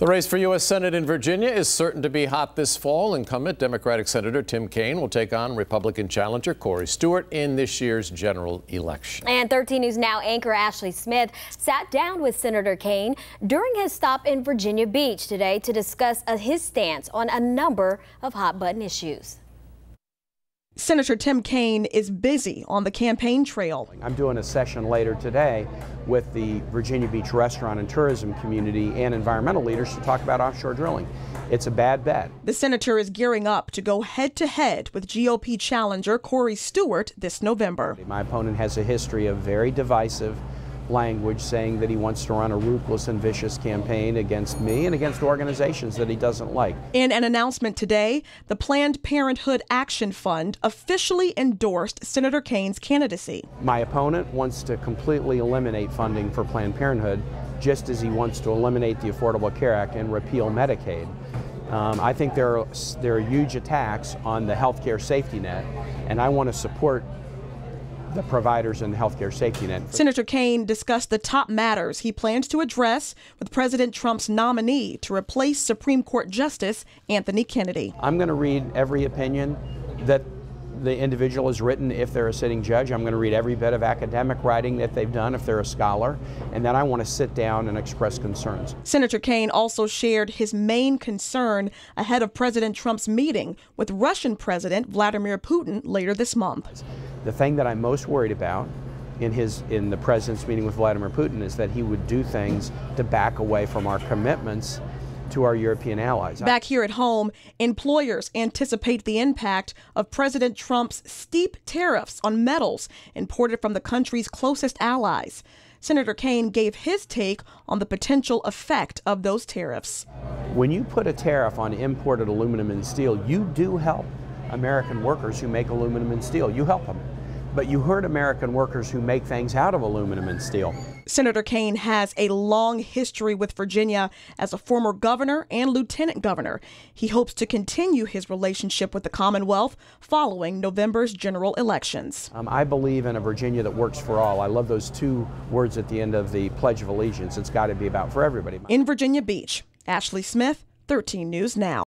The race for U.S. Senate in Virginia is certain to be hot this fall. Incumbent Democratic Senator Tim Kaine will take on Republican challenger Corey Stewart in this year's general election. And 13 News Now anchor Ashley Smith sat down with Senator Kaine during his stop in Virginia Beach today to discuss his stance on a number of hot-button issues. Senator Tim Kaine is busy on the campaign trail. I'm doing a session later today with the Virginia Beach restaurant and tourism community and environmental leaders to talk about offshore drilling. It's a bad bet. The senator is gearing up to go head-to-head with GOP challenger Corey Stewart this November. My opponent has a history of very divisive language, saying that he wants to run a ruthless and vicious campaign against me and against organizations that he doesn't like. In an announcement today, the Planned Parenthood Action Fund officially endorsed Senator Kaine's candidacy. My opponent wants to completely eliminate funding for Planned Parenthood, just as he wants to eliminate the Affordable Care Act and repeal Medicaid. I think there are huge attacks on the health care safety net, and I want to support the providers in the healthcare safety net. Senator Kaine discussed the top matters he plans to address with President Trump's nominee to replace Supreme Court Justice Anthony Kennedy. I'm going to read every opinion that the individual has written if they're a sitting judge. I'm going to read every bit of academic writing that they've done if they're a scholar, and then I want to sit down and express concerns. Senator Kaine also shared his main concern ahead of President Trump's meeting with Russian President Vladimir Putin later this month. The thing that I'm most worried about in the president's meeting with Vladimir Putin is that he would do things to back away from our commitments to our European allies. Back here at home, employers anticipate the impact of President Trump's steep tariffs on metals imported from the country's closest allies. Senator Kaine gave his take on the potential effect of those tariffs. When you put a tariff on imported aluminum and steel, you do help American workers who make aluminum and steel. You help them. But you hurt American workers who make things out of aluminum and steel. Senator Kaine has a long history with Virginia as a former governor and lieutenant governor. He hopes to continue his relationship with the Commonwealth following November's general elections. I believe in a Virginia that works for all. I love those two words at the end of the Pledge of Allegiance. It's got to be about for everybody. In Virginia Beach, Ashley Smith, 13 News Now.